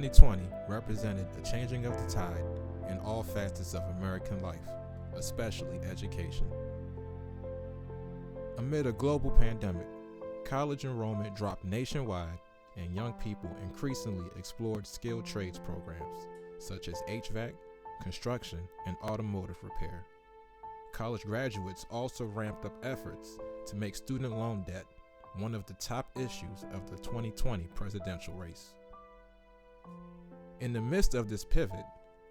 2020 represented a changing of the tide in all facets of American life, especially education. Amid a global pandemic, college enrollment dropped nationwide and young people increasingly explored skilled trades programs such as HVAC, construction, and automotive repair. College graduates also ramped up efforts to make student loan debt one of the top issues of the 2020 presidential race. In the midst of this pivot,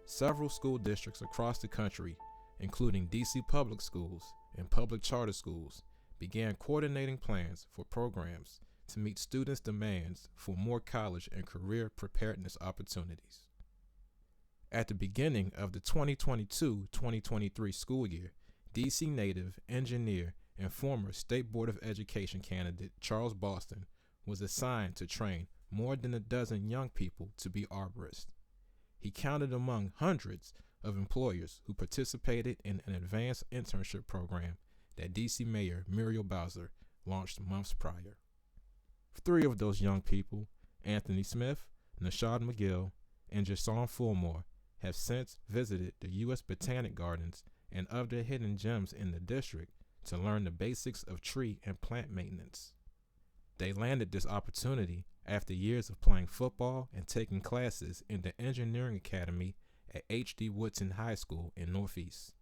several school districts across the country, including DC public schools and public charter schools, began coordinating plans for programs to meet students' demands for more college and career preparedness opportunities. At the beginning of the 2022-2023 school year, DC native, engineer, and former State Board of Education candidate Charles Boston was assigned to train more than a dozen young people to be arborists. He counted among hundreds of employers who participated in an advanced internship program that DC Mayor Muriel Bowser launched months prior. Three of those young people, Anthony Smith, Nashad McGill, and Jason Fulmore, have since visited the U.S. Botanic Gardens and other hidden gems in the district to learn the basics of tree and plant maintenance. They landed this opportunity after years of playing football and taking classes in the engineering academy at H.D. Woodson High School in Northeast.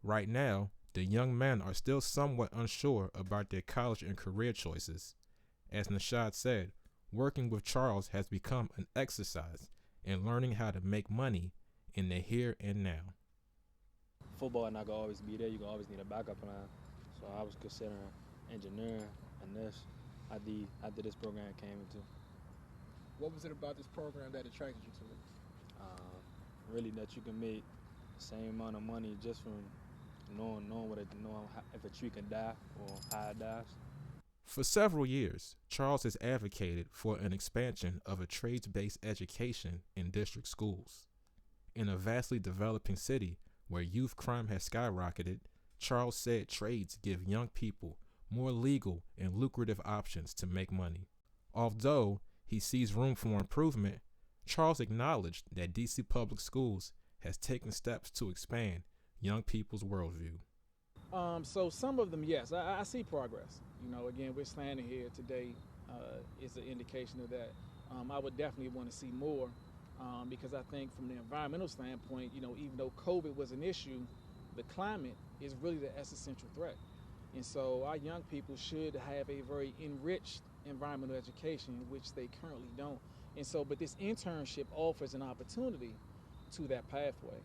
Right now, the young men are still somewhat unsure about their college and career choices. As Nashad said, working with Charles has become an exercise in learning how to make money in the here and now. Football not gonna always be there. You gonna always need a backup plan. So I was considering engineering and this after this program came into. What was it about this program that attracted you to it? Really that you can make the same amount of money just from knowing if a tree can die or how it dies. For several years, Charles has advocated for an expansion of a trades-based education in district schools. In a vastly developing city where youth crime has skyrocketed, Charles said trades give young people more legal and lucrative options to make money. Although he sees room for improvement, Charles acknowledged that DC Public Schools has taken steps to expand young people's worldview. So some of them, yes, I see progress. You know, again, we're standing here today is an indication of that. I would definitely want to see more because I think from the environmental standpoint, you know, even though COVID was an issue, the climate is really the existential threat. And so our young people should have a very enriched environmental education, which they currently don't. And so, but this internship offers an opportunity to that pathway.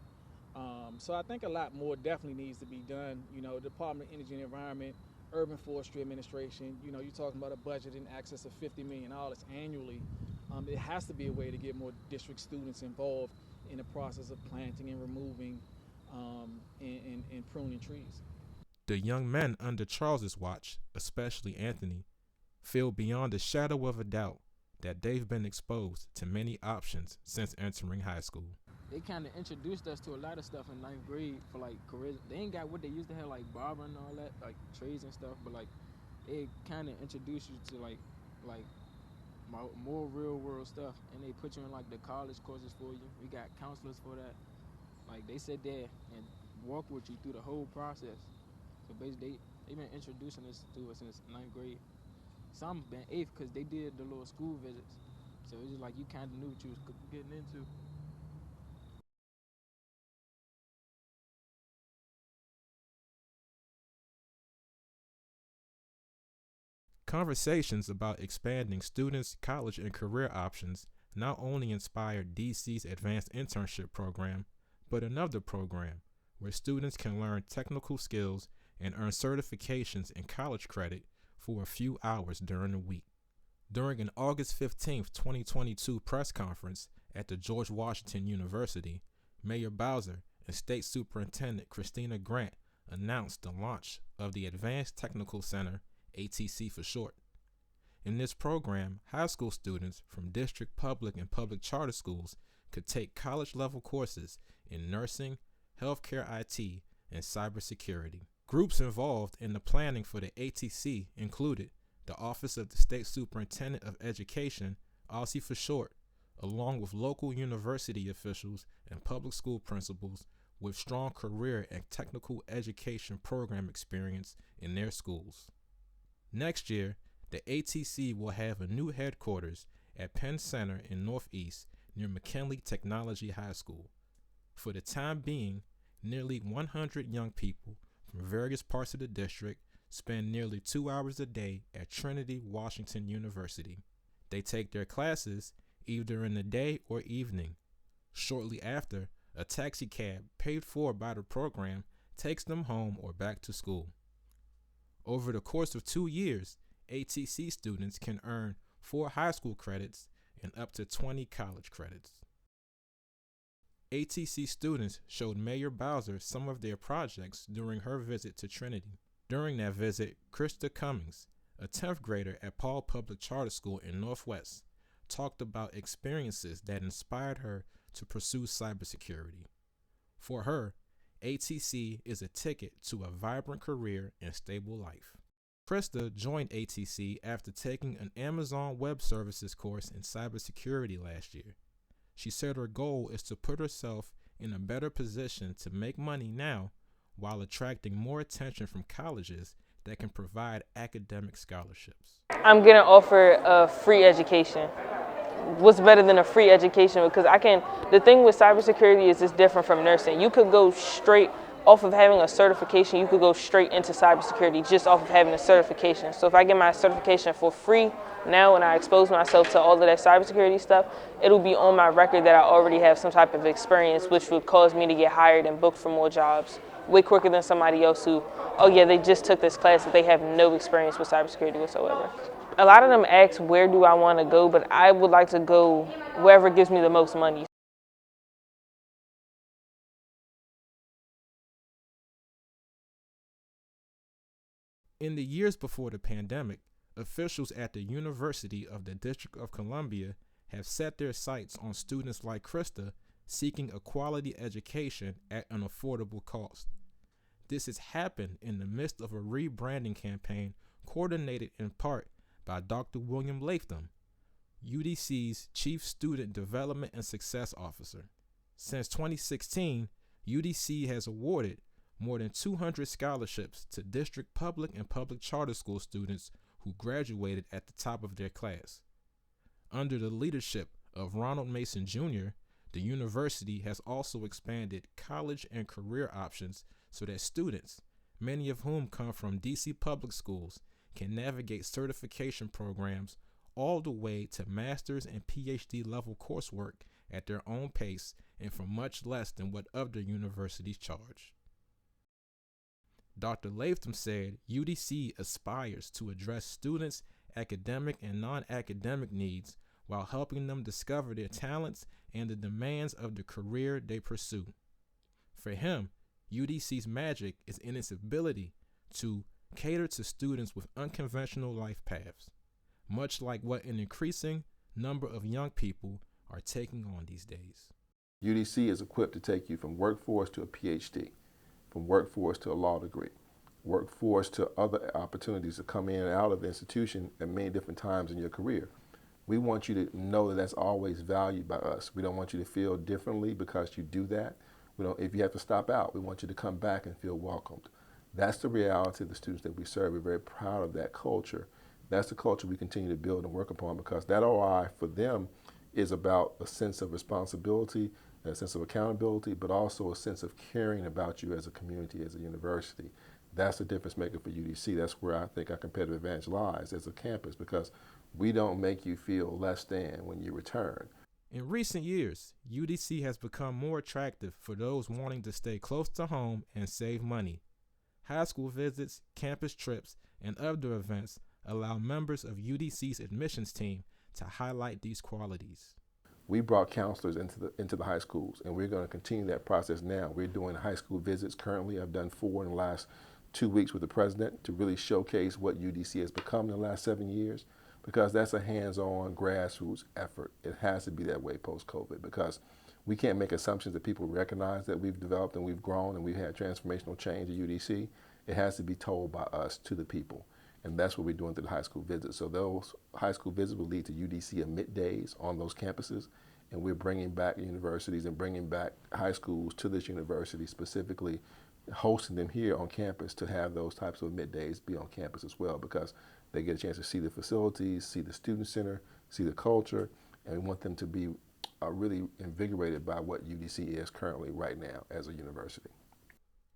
So I think a lot more definitely needs to be done. You know, Department of Energy and Environment, Urban Forestry Administration, you know, you're talking about a budget in excess of $50 million annually. It has to be a way to get more district students involved in the process of planting and removing and pruning trees. The young men under Charles's watch, especially Anthony, feel beyond a shadow of a doubt that they've been exposed to many options since entering high school. They kind of introduced us to a lot of stuff in 9th grade for like careers. They ain't got what they used to have, like barbering and all that, like trades and stuff, but like they kind of introduce you to like more real world stuff, and they put you in like the college courses for you. We got counselors for that. Like they sit there and walk with you through the whole process. So basically they've been introducing this to us since 9th grade. Some been 8th because they did the little school visits. So it's just like you kind of knew what you was getting into. Conversations about expanding students' college and career options not only inspired DC's advanced internship program, but another program where students can learn technical skills and earn certifications and college credit for a few hours during the week. During an August 15, 2022 press conference at the George Washington University, Mayor Bowser and State Superintendent Christina Grant announced the launch of the Advanced Technical Center, ATC for short. In this program, high school students from district public and public charter schools could take college-level courses in nursing, healthcare IT, and cybersecurity. Groups involved in the planning for the ATC included the Office of the State Superintendent of Education, OSSE for short, along with local university officials and public school principals with strong career and technical education program experience in their schools. Next year, the ATC will have a new headquarters at Penn Center in Northeast near McKinley Technology High School. For the time being, nearly 100 young people from various parts of the district spend nearly 2 hours a day at Trinity Washington University. They take their classes either in the day or evening. Shortly after, a taxi cab paid for by the program takes them home or back to school. Over the course of 2 years, ATC students can earn 4 high school credits and up to 20 college credits. ATC students showed Mayor Bowser some of their projects during her visit to Trinity. During that visit, Krista Cummings, a 10th grader at Paul Public Charter School in Northwest, talked about experiences that inspired her to pursue cybersecurity. For her, ATC is a ticket to a vibrant career and stable life. Krista joined ATC after taking an Amazon Web Services course in cybersecurity last year. She said her goal is to put herself in a better position to make money now while attracting more attention from colleges that can provide academic scholarships. I'm going to offer a free education. What's better than a free education? Because the thing with cybersecurity is it's different from nursing. You could go straight off of having a certification, you could go straight into cybersecurity just off of having a certification. So if I get my certification for free now and I expose myself to all of that cybersecurity stuff, it'll be on my record that I already have some type of experience, which would cause me to get hired and booked for more jobs way quicker than somebody else who, oh yeah, they just took this class, but they have no experience with cybersecurity whatsoever. A lot of them ask, where do I want to go? But I would like to go wherever gives me the most money. In the years before the pandemic, officials at the University of the District of Columbia have set their sights on students like Krista seeking a quality education at an affordable cost. This has happened in the midst of a rebranding campaign coordinated in part by Dr. William Latham, UDC's Chief Student Development and Success Officer. Since 2016, UDC has awarded more than 200 scholarships to district public and public charter school students who graduated at the top of their class. Under the leadership of Ronald Mason Jr., the university has also expanded college and career options so that students, many of whom come from DC public schools, can navigate certification programs all the way to master's and PhD level coursework at their own pace and for much less than what other universities charge. Dr. Latham said UDC aspires to address students' academic and non-academic needs while helping them discover their talents and the demands of the career they pursue. For him, UDC's magic is in its ability to cater to students with unconventional life paths, much like what an increasing number of young people are taking on these days. UDC is equipped to take you from workforce to a PhD, from workforce to a law degree, workforce to other opportunities to come in and out of the institution at many different times in your career. We want you to know that that's always valued by us. We don't want you to feel differently because you do that. If you have to stop out, we want you to come back and feel welcomed. That's the reality of the students that we serve. We're very proud of that culture. That's the culture we continue to build and work upon, because that OI for them is about a sense of responsibility, a sense of accountability, but also a sense of caring about you as a community, as a university. That's the difference maker for UDC. That's where I think our competitive advantage lies as a campus, because we don't make you feel less than when you return. In recent years, UDC has become more attractive for those wanting to stay close to home and save money. High school visits, campus trips, and other events allow members of UDC's admissions team to highlight these qualities. We brought counselors into the high schools, and we're going to continue that process now. We're doing high school visits currently. I've done 4 in the last 2 weeks with the president to really showcase what UDC has become in the last 7 years, because that's a hands-on grassroots effort. It has to be that way post-COVID, because we can't make assumptions that people recognize that we've developed and we've grown and we've had transformational change at UDC. It has to be told by us to the people. And that's what we're doing through the high school visits. So those high school visits will lead to UDC admit days on those campuses. And we're bringing back universities and bringing back high schools to this university, specifically hosting them here on campus to have those types of admit days be on campus as well, because they get a chance to see the facilities, see the student center, see the culture, and we want them to be really invigorated by what UDC is currently right now as a university.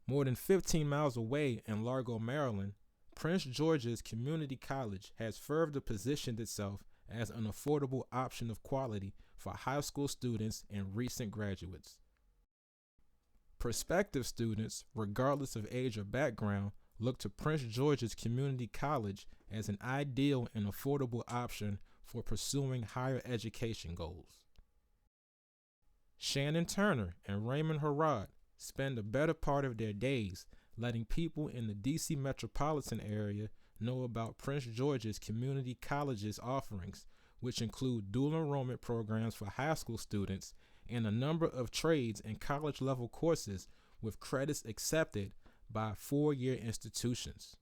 More than 15 miles away in Largo, Maryland, Prince George's Community College has further positioned itself as an affordable option of quality for high school students and recent graduates. Prospective students, regardless of age or background, look to Prince George's Community College as an ideal and affordable option for pursuing higher education goals. Shannon Turner and Raymond Harrod spend the better part of their days letting people in the D.C. metropolitan area know about Prince George's Community College's offerings, which include dual enrollment programs for high school students and a number of trades and college-level courses with credits accepted by four-year institutions.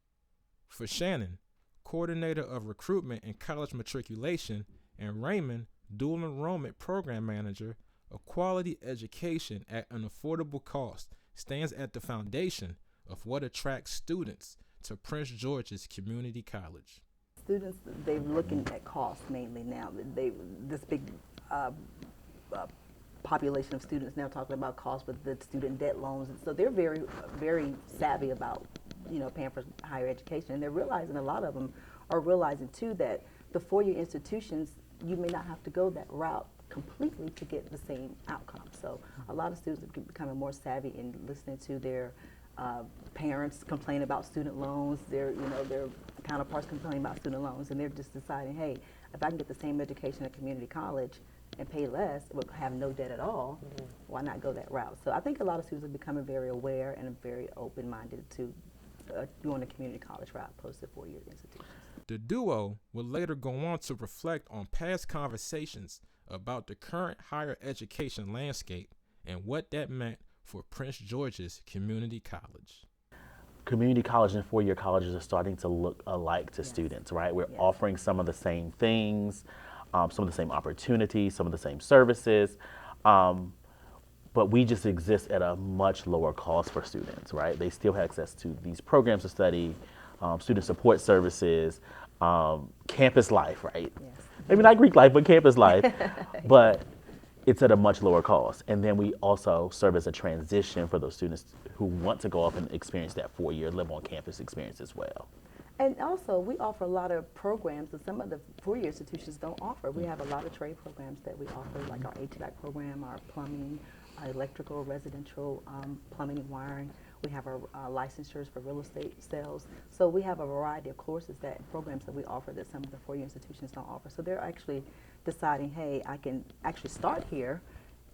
For Shannon, coordinator of recruitment and college matriculation, and Raymond, dual enrollment program manager, a quality education at an affordable cost stands at the foundation of what attracts students to Prince George's Community College. Students, they're looking at cost mainly now. This big population of students now talking about cost with the student debt loans, and so they're very, very savvy about, paying for higher education, and they're realizing, a lot of them are realizing too, that the four-year institutions, you may not have to go that route completely to get the same outcome. So a lot of students are becoming more savvy in listening to their parents complain about student loans, their counterparts complain about student loans, and they're just deciding, hey, if I can get the same education at community college and pay less, but have no debt at all, why not go that route? So I think a lot of students are becoming very aware and very open-minded to doing a community college route opposed to four-year institutions. The duo will later go on to reflect on past conversations about the current higher education landscape and what that meant for Prince George's Community College. Community college and four-year colleges are starting to look alike to students, right? We're offering some of the same things, some of the same opportunities, some of the same services, but we just exist at a much lower cost for students, right? They still have access to these programs of study, student support services, campus life, right? Yes. Maybe not Greek life, but campus life, but it's at a much lower cost. And then we also serve as a transition for those students who want to go off and experience that four-year live on campus experience as well. And also, we offer a lot of programs that some of the four-year institutions don't offer. We have a lot of trade programs that we offer, like our HVAC program, our plumbing, electrical, residential, plumbing and wiring. We have our licensures for real estate sales. So we have a variety of courses programs that we offer that some of the four-year institutions don't offer. So they're actually deciding, hey, I can actually start here,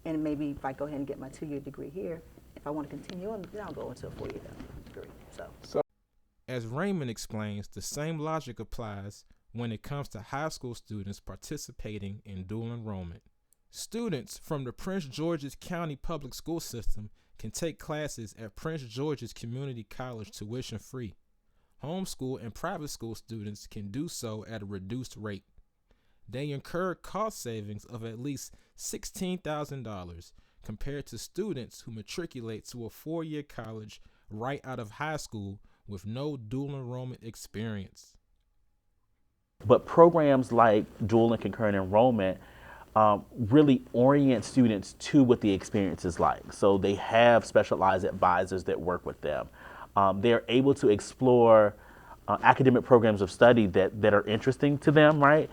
and maybe if I go ahead and get my two-year degree here, if I want to continue on, then I'll go into a four-year degree. So. As Raymond explains, the same logic applies when it comes to high school students participating in dual enrollment. Students from the Prince George's County Public School System can take classes at Prince George's Community College tuition-free. Homeschool and private school students can do so at a reduced rate. They incur cost savings of at least $16,000 compared to students who matriculate to a four-year college right out of high school with no dual enrollment experience. But programs like dual and concurrent enrollment really orient students to what the experience is like. So they have specialized advisors that work with them. They're able to explore academic programs of study that are interesting to them, right?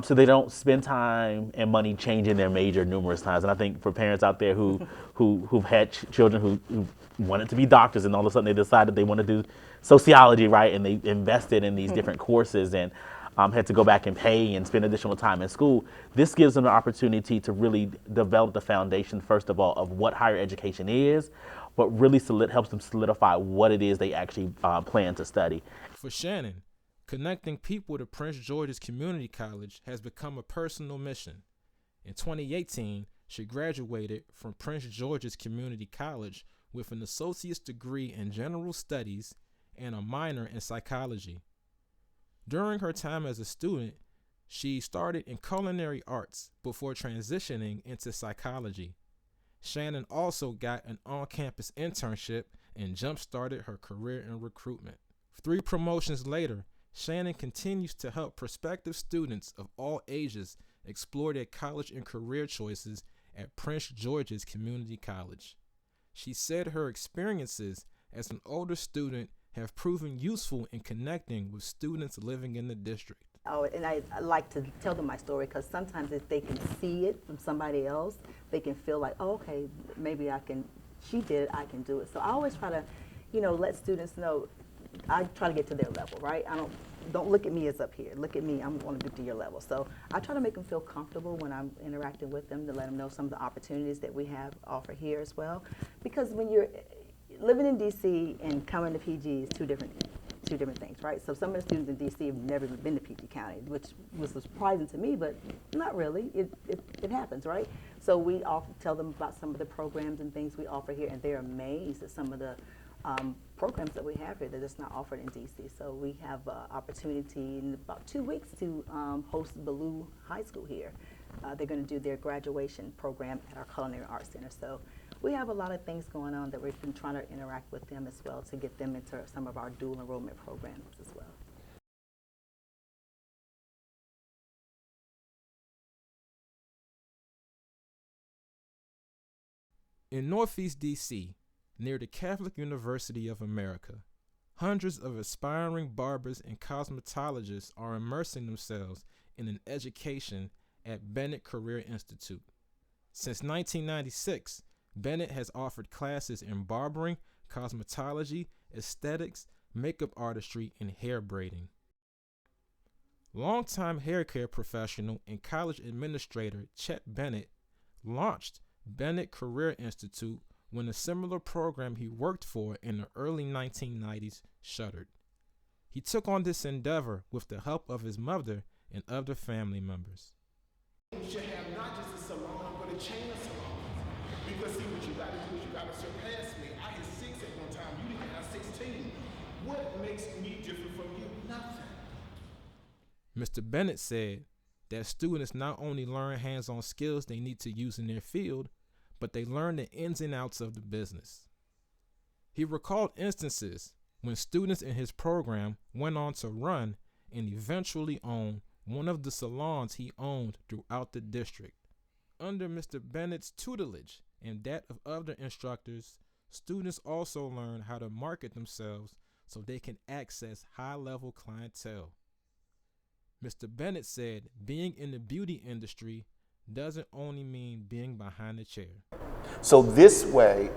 So they don't spend time and money changing their major numerous times. And I think for parents out there who've had children who wanted to be doctors, and all of a sudden they decided they want to do sociology, right? And they invested in these different courses and had to go back and pay and spend additional time in school. This gives them an opportunity to really develop the foundation, first of all, of what higher education is, but really helps them solidify what it is they actually plan to study. For Shannon, connecting people to Prince George's Community College has become a personal mission. In 2018, she graduated from Prince George's Community College with an associate's degree in general studies and a minor in psychology. During her time as a student, she started in culinary arts before transitioning into psychology. Shannon also got an on-campus internship and jump-started her career in recruitment. 3 promotions later, Shannon continues to help prospective students of all ages explore their college and career choices at Prince George's Community College. She said her experiences as an older student have proven useful in connecting with students living in the district. Oh, and I like to tell them my story because sometimes if they can see it from somebody else, they can feel like, oh, okay, maybe I can, she did it, I can do it. So I always try to, let students know, I try to get to their level, right? Don't look at me as up here. Look at me, I'm going to get to your level. So I try to make them feel comfortable when I'm interacting with them, to let them know some of the opportunities that we have offered here as well. Because when you're living in DC and coming to PG is two different things, right? So some of the students in DC have never even been to PG County, which was surprising to me, but not really. It happens, right? So we often tell them about some of the programs and things we offer here, and they're amazed at some of the programs that we have here that is not offered in DC. So we have opportunity in about 2 weeks to host Ballou High School here. They're going to do their graduation program at our Culinary Arts Center. So we have a lot of things going on that we've been trying to interact with them as well to get them into some of our dual enrollment programs as well. In Northeast DC, near the Catholic University of America, hundreds of aspiring barbers and cosmetologists are immersing themselves in an education at Bennett Career Institute. Since 1996, Bennett has offered classes in barbering, cosmetology, aesthetics, makeup artistry, and hair braiding. Longtime hair care professional and college administrator Chet Bennett launched Bennett Career Institute when a similar program he worked for in the early 1990s shuttered. He took on this endeavor with the help of his mother and other family members. You should have not just a salon, but a chain of salons. Because see, what you got to do is you got to surpass me. I had 6 at one time. You didn't have 16. What makes me different from you? Nothing. Mr. Bennett said that students not only learn hands-on skills they need to use in their field, but they learn the ins and outs of the business. He recalled instances when students in his program went on to run and eventually own one of the salons he owned throughout the district. Under Mr. Bennett's tutelage and that of other instructors, students also learn how to market themselves so they can access high-level clientele. Mr. Bennett said being in the beauty industry doesn't only mean being behind the chair. So this way,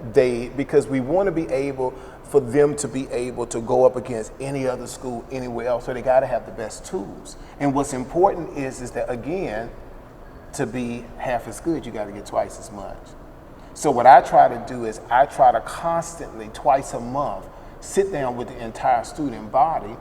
because we want to be able for them to be able to go up against any other school anywhere else, so they got to have the best tools. And what's important is that, again, to be half as good, you got to get twice as much. So what I try to do is I try to constantly, twice a month, sit down with the entire student body,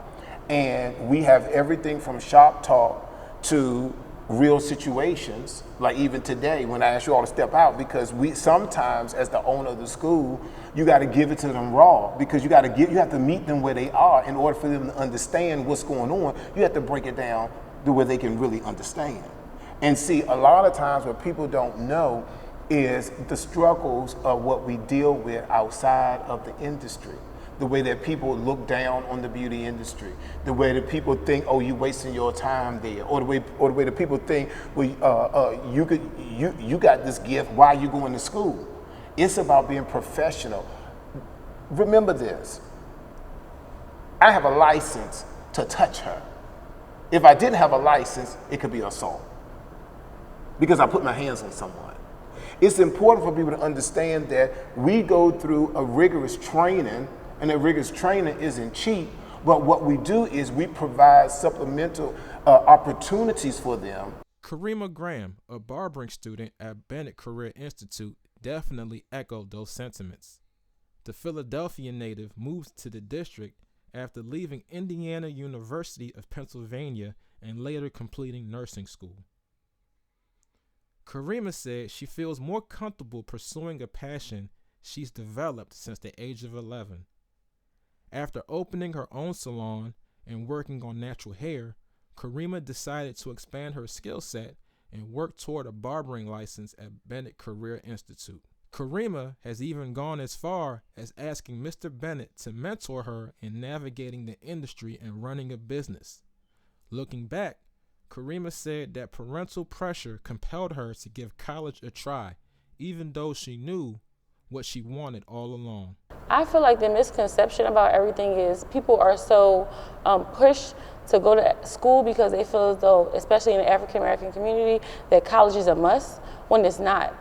and we have everything from shop talk to real situations, like even today when I asked you all to step out, because we sometimes, as the owner of the school, you got to give it to them raw, because you have to meet them where they are in order for them to understand what's going on. You have to break it down to where they can really understand. And see, a lot of times what people don't know is the struggles of what we deal with outside of the industry. The way that people look down on the beauty industry, the way that people think, oh, you're wasting your time there, or the way that people think, well, you got this gift, why are you going to school? It's about being professional. Remember this, I have a license to touch her. If I didn't have a license, it could be assault, because I put my hands on someone. It's important for people to understand that we go through a rigorous training, and that rigorous training isn't cheap, but what we do is we provide supplemental opportunities for them. Karima Graham, a barbering student at Bennett Career Institute, definitely echoed those sentiments. The Philadelphia native moved to the district after leaving Indiana University of Pennsylvania and later completing nursing school. Karima said she feels more comfortable pursuing a passion she's developed since the age of 11. After opening her own salon and working on natural hair, Karima decided to expand her skill set and work toward a barbering license at Bennett Career Institute. Karima has even gone as far as asking Mr. Bennett to mentor her in navigating the industry and running a business. Looking back, Karima said that parental pressure compelled her to give college a try, even though she knew what she wanted all along. I feel like the misconception about everything is people are so pushed to go to school because they feel as though, especially in the African American community, that college is a must, when it's not.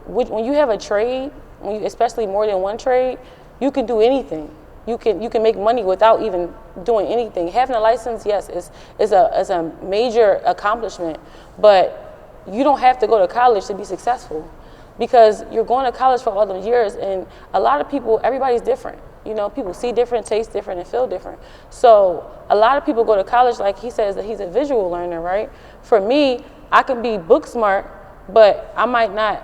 When you have a trade, especially more than one trade, you can do anything. You can make money without even doing anything. Having a license, yes, is a major accomplishment, but you don't have to go to college to be successful, because you're going to college for all those years, and a lot of people, everybody's different. You know, people see different, taste different, and feel different. So a lot of people go to college, like he says that he's a visual learner, right? For me, I can be book smart, but I might not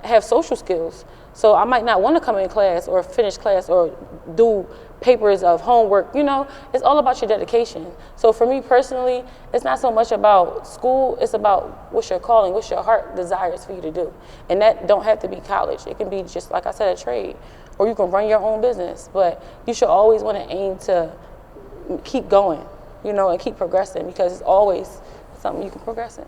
have social skills. So I might not want to come in class or finish class or do papers of homework. You know, it's all about your dedication. So for me personally, it's not so much about school, it's about what's your calling, what's your heart desires for you to do. And that don't have to be college. It can be just, like I said, a trade, or you can run your own business. But you should always want to aim to keep going, you know, and keep progressing, because it's always something you can progress in.